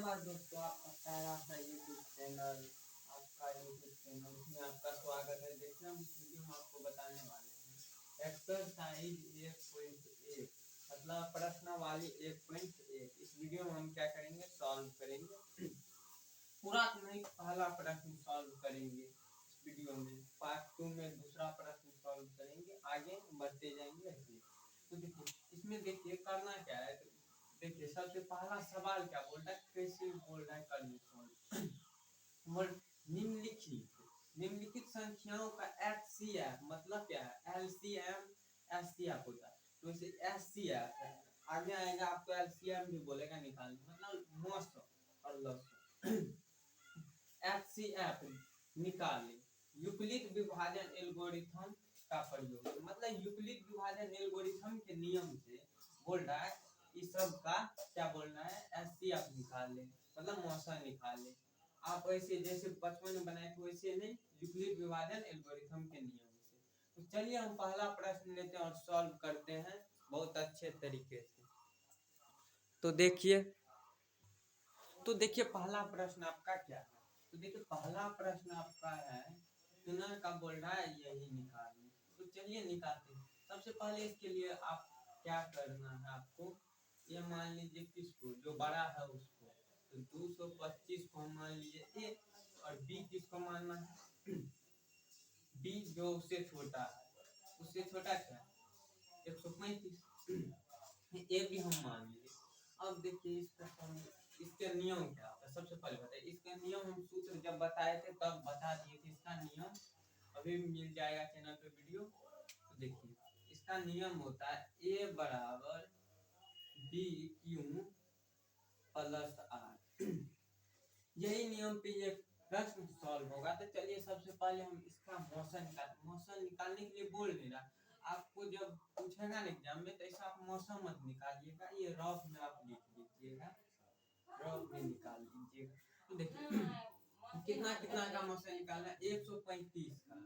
धन्यवाद दोस्तों, आपका प्यारा सा यूट्यूब चैनल, उसमें आपका स्वागत है। देखिए हम इस वीडियो में आपको बताने वाले हैं एक्सरसाइज 1.1 मतलब प्रश्नावली 1.1। इस वीडियो में हम क्या करेंगे, सॉल्व करेंगे। पूरा नहीं, पहला प्रश्न सॉल्व करेंगे इस वीडियो में। पार्ट 2 में दूसरा प्रश्न सॉल्व करेंगे, आगे बढ़ते जाएंगे ऐसे। तो देखिए इसमें देखिए करना क्या है। देखिए सबसे पहला सवाल क्या बोल रहा है, कैसे बोल रहा है करने सॉल्व। निम्नलिखित संख्याओं का एचसीएफ मतलब क्या है, एलसीएम एचसीएफ होता है। तो इसे एचसीएफ आगे आएगा, आपको एलसीएम भी बोलेगा निकालने, मतलब मौसम और लौसम। एचसीएफ निकाले यूक्लिड विभाजन एल्गोरिथम का प्रयोग, मतलब यूक्लिड विभाजन एल्गोरिथम के नियम से बोल रहा है इस सब का क्या बोलना है, एचसीएफ निकाले मतलब मौसम निकाले। आप ऐसे जैसे बचपन में बनाए थे वैसे नहीं, यूक्लिड विभाजन एल्गोरिथम के नियम से। तो चलिए हम पहला प्रश्न लेते हैं और सॉल्व करते हैं बहुत अच्छे तरीके से। तो देखिए पहला प्रश्न आपका क्या है। तो देखिए पहला प्रश्न आपका है तुना का बोल रहा है यही निकालने। तो चलिए निकालते हैं। सबसे पहले इसके लिए आप क्या करना है, आपको ये मान लीजिए किसको, जो बड़ा है उसको, तो 225 को मान लीजिए ए, और बी किसको मानना है, बी जो उससे छोटा है, उससे छोटा क्या है 135, ए भी हम मान लीजिए। अब देखिए इसके नियम क्या होता है, सबसे पहले बताइए इसका नियम। हम सूत्र जब बताए थे तब बता दिए थे इसका नियम, अभी मिल जाएगा चैनल पे वीडियो। तो देखिए इसका नियम होता है ए बराबर बी क्यू प्लस आर। यही नियम पे ये प्रश्न सॉल्व होगा। तो चलिए सबसे पहले हम इसका मौसम निकालने के लिए बोल नहीं रहा, आपको जब पूछेगा ना एग्जाम में तो ऐसा आप मौसम मत निकालिएगा, ये रफ में आप लिख लीजिएगा, रफ में निकाल लीजिएगा। तो देखिए कितना कितना का मौसम निकालना है, 135 का,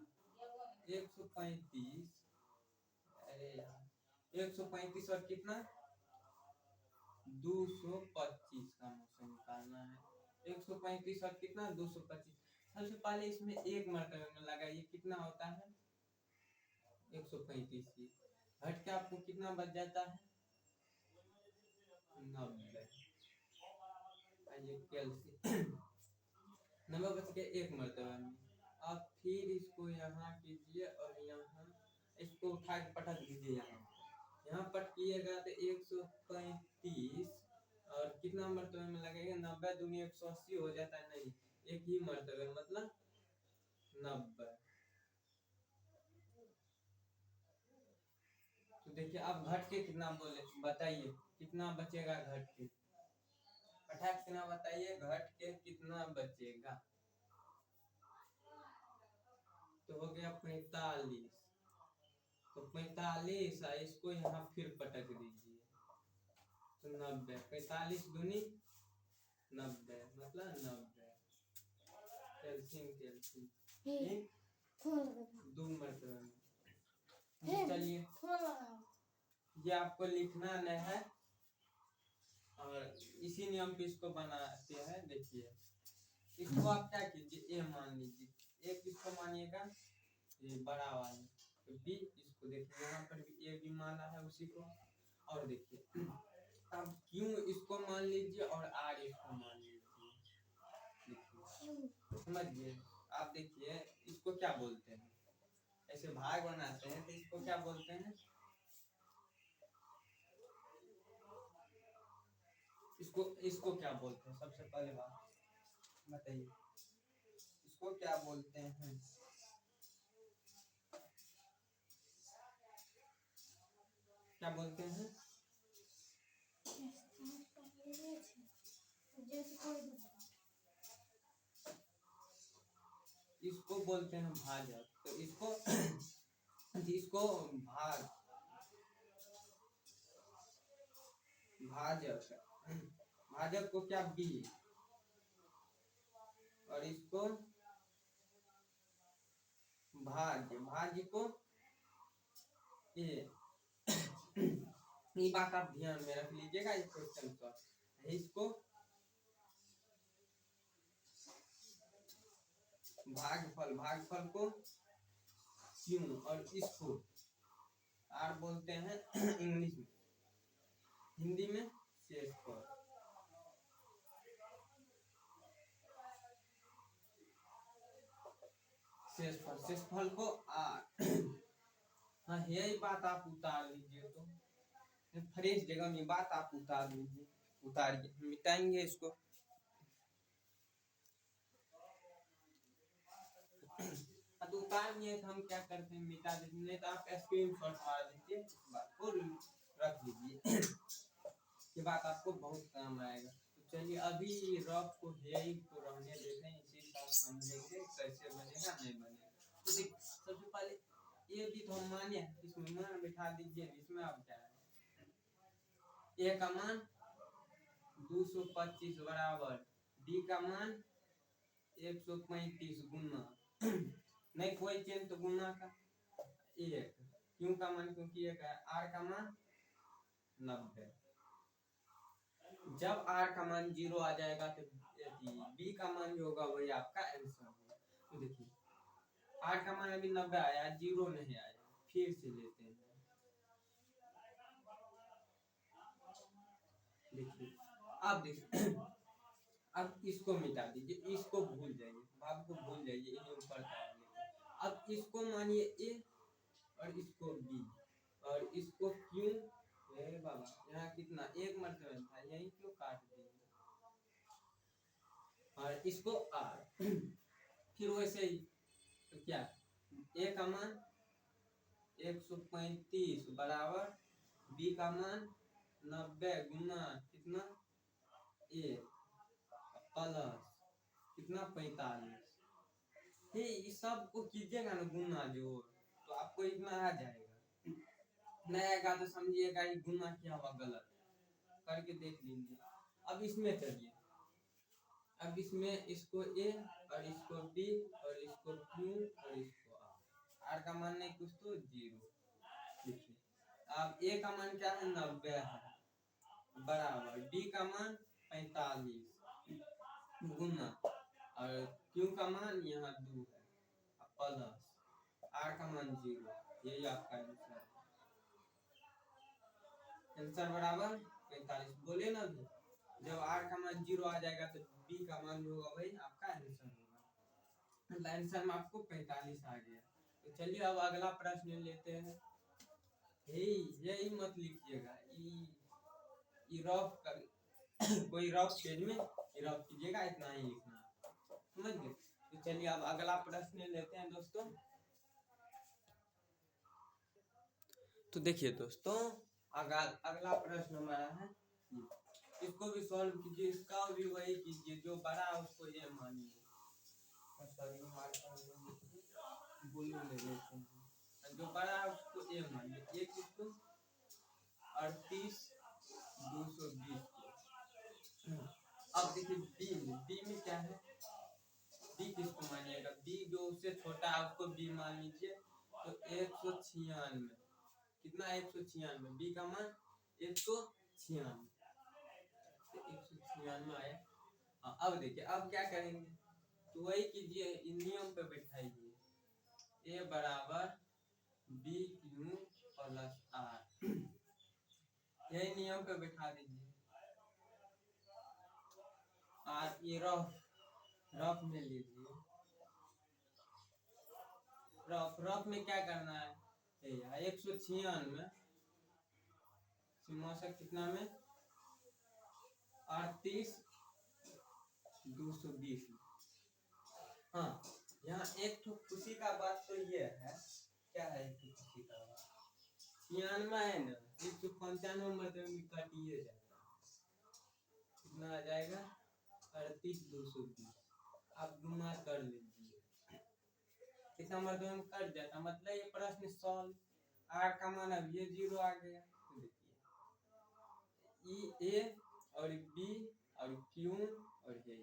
135, अरे यार 135 और कितना 225 का मौसम निकालना है। 135 और कितना 225। सबसे पहले इसमें एक मरतबे में लगाइए, कितना होता है 135 की घट के आपको कितना बच जाता है 90। नंबर बच के एक मरतबे में। अब फिर इसको यहाँ कीजिए और यहाँ इसको उठा के पटक दीजिए, यहाँ पटकिएगा तो 135 और कितना मरतबे में लगेगा 90 दूनी 180 हो जाता है, नहीं एक ही मरतबे मतलब 90। तो देखिए अब घट के कितना बोले बताइए, कितना बचेगा घट के, फटाक से ना बताइए घट के कितना बचेगा। तो हो गया 45, तो 45 इसको यहाँ फिर पटक दीजिए तो 90, 45 दूनी 90 मतलब 90। कैल्शियम दो मरतबे में। चलिए ये आपको लिखना नहीं है और इसी नियम पे इसको बनाते हैं। देखिए इसको आप क्या कीजिए, ए मान लीजिए, ए किसको मानिएगा, ये बड़ा वाला, तो बी इसको देखिए यहाँ पर भी ए भी माना है उसी को। और देखिए अब क्यों इसको मान लीजिए और आर इसको मान लीजिए, देखिए समझिए। आप देखिए इसको क्या बोलते हैं, ऐसे भाग बनाते हैं तो इसको क्या बोलते हैं, इसको क्या बोलते हैं, सबसे पहले बात बताइए इसको क्या बोलते हैं, क्या बोलते हैं, इसको बोलते हैं भाजक। तो इसको भाग भाजक, भाजक को क्या बी और इसको भाज्य को ए। ये बात आप ध्यान में रख लीजिएगा, ये क्वेश्चन का इसको भागफल को क्यों और इसको आर बोलते हैं इंग्लिश में, हिंदी में शेषफल। शेषफल को आर। हाँ यही बात आप उतार लीजिए, तो फ्रेश जगह में बात आप उतार लीजिए, उतारिए, मिटाएंगे इसको। तो उतार दिए तो हम क्या करते हैं, मिटा देते, नहीं तो आप स्क्रीनशॉट मार दीजिए, इस बात को रख लीजिए। ये बात आपको बहुत काम आएगा। तो चलिए अभी रफ को यही को रहने देते हैं, इसी साथ समझेंगे कैसे बनेगा नहीं बनेगा। तो देख सबसे पहले ये भी तो हम माने, इसमें मान बिठा दीजिए, इसमें अब क्या है, ए का मान 225 बराबर बी का मान 135 गुना नहीं कोई चेंज तो गुना का एक, क्यों का मान क्योंकि एक है, आर का मान 90। जब आर का मान 0 आ जाएगा तो बी का मान जो होगा वही आपका आंसर होगा। तो देखिए आर का मान अभी 90 आया, 0 नहीं आया, फिर से लेते हैं। देखिए अब देखिए अब इसको मिटा दीजिए, इसको भूल जाइए, भाग को भूल जाइए, इन्हें ऊपर कर। अब इसको मानिए ए और इसको बी और इसको क्यों, बाबा यहाँ कितना एक मरतबा था, यही क्यों काट दिए, और इसको आर। फिर वैसे ही तो क्या, ए का मान 135 बराबर बी का मान 90 गुना कितना एक प्लस कितना 45। ये सब को कीजिएगा ना गुना जोड़, तो आपको इतना आ जाएगा, नहीं आएगा तो समझिएगा ये गुना किया हुआ गलत, करके देख लीजिए। अब इसमें चलिए, अब इसमें इसको ए और इसको बी और इसको क्यू और इसको आर का मान नहीं कुछ तो 0। देखिए अब ए का मान क्या है 90 है बराबर बी का मान 45 गुना और क्यू का मान यहाँ 2 है प्लस आर का मान 0, यही आपका आंसर है। आंसर बराबर 45 बोले ना भी, जब आर का मान 0 आ जाएगा तो बी का मान जो होगा वही आपका आंसर होगा। आंसर में आपको 45 आ गया। तो चलिए अब अगला प्रश्न लेते हैं। यही मत लिखिएगा, रफ कर कोई रफ पेज में रफ कीजिएगा, इतना ही लिखना है, समझ गए। तो चलिए अब अगला प्रश्न लेते हैं दोस्तों। तो देखिए दोस्तों अगला प्रश्न हमारा है, इसको भी सॉल्व कीजिए, इसका भी वही कीजिए, जो बड़ा है उसको ये मानिए, जो बड़ा है उसको ये मानिए, एक इसको 38,220। अब देखिए बी में क्या है, बी किसको मानिएगा, बी जो उससे छोटा है उसको बी मान लीजिए। तो 196 कितना 196, बी का मान 196, तो 196 आया। अब देखिए अब क्या करेंगे, तो वही कीजिए, नियम पे बैठाइए, ए बराबर बी क्यू प्लस आर, यही नियम पे बैठा दीजिए। आर ये रफ में लीजिए, रफ में क्या करना है, 196 सीमाशक कितना में 38,220। हाँ यहाँ एक तो खुशी का बात तो ये है, क्या है एक तो खुशी का बात, 96 है ना, 195 मतलब काटिए जाता है, कितना आ जाएगा 38,220। आप गुना कर लीजिए, कितना मतलब कट जाता, मतलब ये प्रश्न सॉल्व। आर का मान अब ये 0 आ गया, तो देखिए ए और बी और क्यू और ये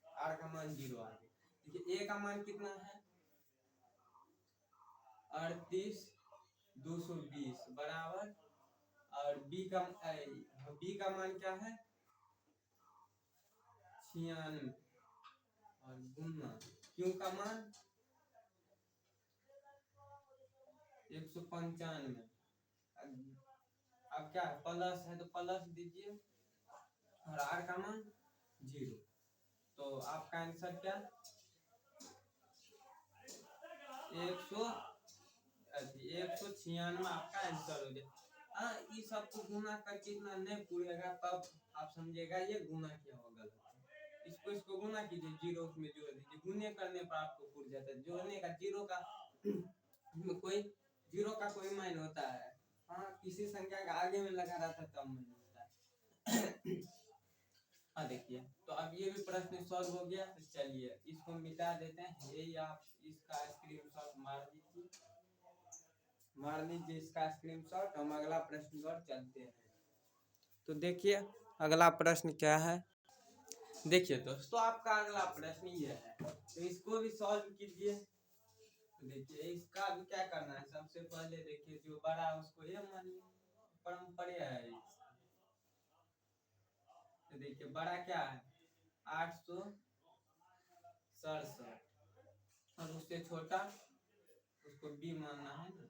आर का मान 0 आ गया। देखिए ए का मान कितना है 38,220 बराबर, और बी का मान क्या है 96 और गुना क्यू का मान 195। अब क्या है, प्लस है तो प्लस दीजिए और आर का मान 0। तो आपका आंसर क्या, 196 आपका आंसर हो जाए। हाँ, ये सब को गुना करके इतना नहीं पूरेगा, तब आप समझिएगा ये गुना क्या होगा गलत। इसको गुना कीजिए, जीरो में जोड़ दीजिए, गुने करने पर आपको पूर जाता है। जोड़ने का जीरो का कोई जीरो का कोई मान होता है। हाँ, किसी संख्या का आगे में लगा रहता है तब मान होता है। हाँ देखिए, तो अब ये भी प्रश्न सॉल्व हो गया। तो चलिए इसको मिटा देते हैं, यही आप इसका स्क्रीनशॉट मार लीजिए इसका स्क्रीनशॉट। हम अगला प्रश्न की ओर चलते हैं। तो देखिए अगला प्रश्न क्या है। देखिए दोस्तों, आपका अगला प्रश्न ये है, तो इसको भी सॉल्व कीजिए। तो देखिए इसका भी क्या करना है, सबसे पहले देखिए जो बड़ा है उसको ये मानिए, परम्परा है। तो देखिए बड़ा क्या है, 867, और उससे छोटा उसको बी मानना है ना।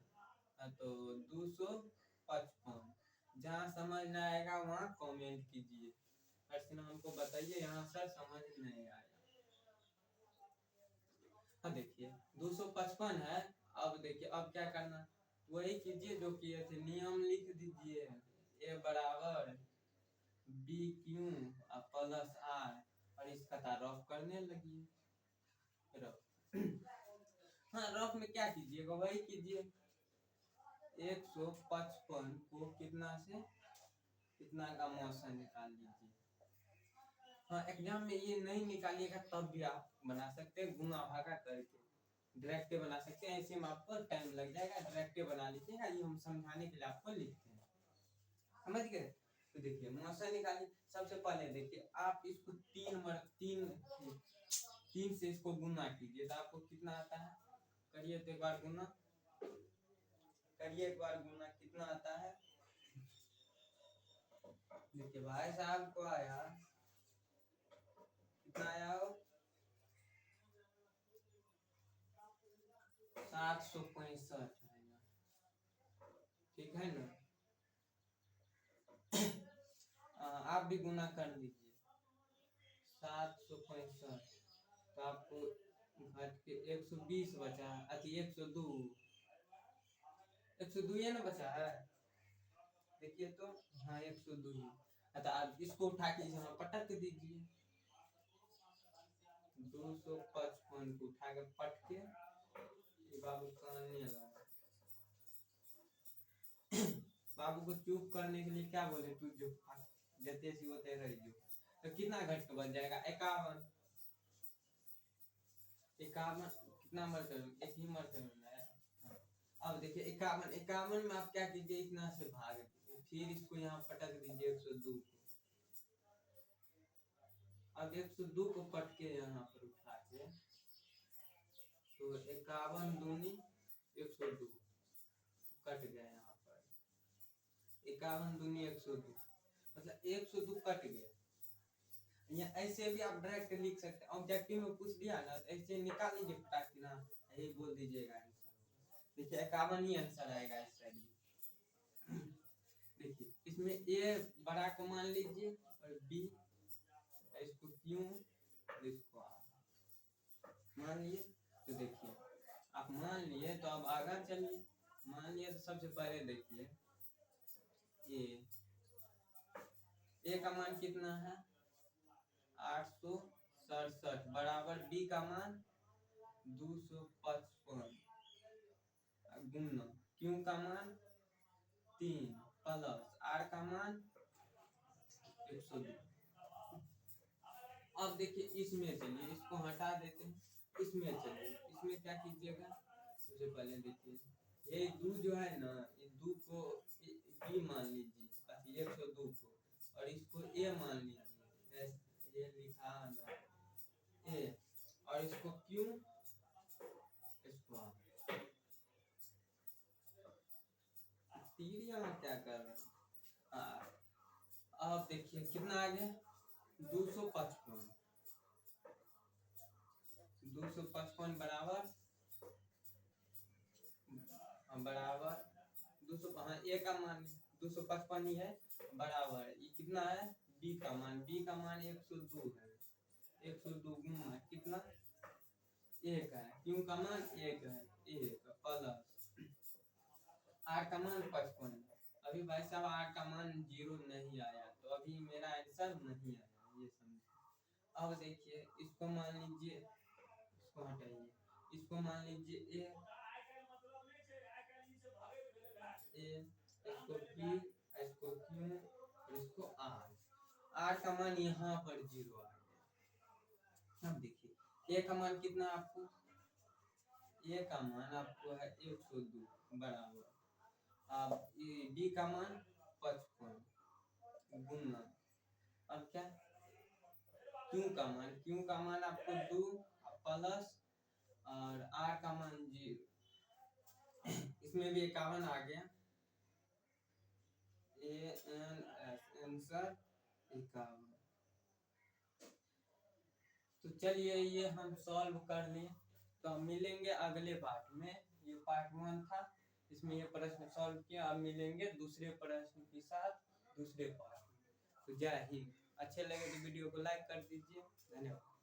तो 255। जहाँ समझ न आएगा वहाँ कमेंट कीजिए। अर्चना हमको बताइए यहाँ सर समझ नहीं आया। हाँ देखिए 255 है। अब देखिए अब क्या करना, वही कीजिए जो किए थे, नियम लिख दीजिए, ए बराबर बी क्यू प्लस आर, और इसका रफ करने लगिए। रफ हाँ, रफ में क्या कीजिएगा, वही कीजिए। 155 को कितना से कितना का मौसा निकाल लीजिए। हाँ, एग्जाम में ये नहीं निकालिएगा तब भी आप बना सकते हैं, गुना भागा करके डायरेक्ट बना सकते हैं। ऐसे में आपको टाइम लग जाएगा, डायरेक्ट बना लीजिएगा। ये हम समझाने के लिए आपको लिखते हैं, समझ गए। तो देखिए मौसा निकालिए। सबसे पहले देखिए आप इसको तीन से इसको गुना कीजिए, तो आपको कितना आता है, करिए तो एक बार गुना करिए, एक बार गुना कितना आता है। देखिए भाई साहब को आया, कितना आया हो, 765 आएगा, ठीक है ना। आप भी गुना कर लीजिए, 765, तो आपको घट के 120 बचा है, अति 102 102 ना बचा है। देखिए तो हाँ 102। तो आप इसको उठा के यहाँ पटक दीजिए, 255 को उठा के पट के, बाबू कानने लगा। बाबू को चुप करने के लिए क्या बोले, तू जो जते सी होते रह जो। तो कितना घट के बन जाएगा, 51। 51 कितना मरतबे, एक ही मरतबे में है। हाँ। अब देखिए 51 में आप क्या कीजिए, इतना से भाग दीजिए, फिर इसको यहाँ पटक दीजिए 102 को। अब 102 को पट के यहाँ पर उठा के, तो 51 दूनी 102 कट गया यहाँ पर, 51 दूनी 102, मतलब 102 कट गए। या ऐसे भी आप डायरेक्ट लिख सकते हैं, ऑब्जेक्टिव में पूछ दिया ना, तो ऐसे निकाल लीजिए फटाक से ना, यही बोल दीजिएगा आंसर। देखिए 51 ही आंसर आएगा इसका भी। देखिए इसमें ए बड़ा को मान लीजिए, और बी इसको क्यों, इसको मान लिए। तो देखिए आप मान लिए, तो अब आगे चलिए। मान लिए तो सबसे पहले देखिए ए का मान कितना है, 867, बराबर बी का मान 255, गुना क्यू का मान 3, प्लस आर का मान 102। अब देखिए इसमें चलिए, इसको हटा देते हैं, इसमें चलिए, इसमें क्या कीजिएगा, सबसे पहले देखिए ये दो जो है ना, ये दो को बी मान लीजिए, बस 102 को, और इसको ए मान लीजिए, ये लिखा ना ए, और इसको क्यू, इसको तीर यहाँ क्या कर रहे हैं। अब देखिए कितना आ गया, 255 255 बराबर बराबर 200, हाँ ए का मान 255 ही है, बराबर ये कितना है बी का मान 102 है, 102 गुना कितना 1 है, क्यू का मान 1 है, 1 प्लस आर का मान 55। अभी भाई साहब आर का मान 0 नहीं आया, तो अभी मेरा आंसर नहीं आया, ये समझिए। अब देखिए इसको मान लीजिए, इसको हटाइए, इसको मान लीजिए ए, इसको बी, इसको क्यू, इसको आर का मान यहाँ पर 0 आ गया। अब देखिए ए का मान कितना आपको, ए का मान आपको है 102 बराबर, अब बी का मान 55 गुना, अब क्या क्यू का मान आपको 2 प्लस और आर का मान 0, इसमें भी 51 आ गया, आंसर 51। तो चलिए ये हम सॉल्व कर लिए, तो हम मिलेंगे अगले पार्ट में। ये पार्ट 1 था, इसमें ये प्रश्न सॉल्व किया, अब मिलेंगे दूसरे प्रश्न के साथ दूसरे पार्ट में। तो जय हिंद। अच्छे लगे तो वीडियो को लाइक कर दीजिए, धन्यवाद।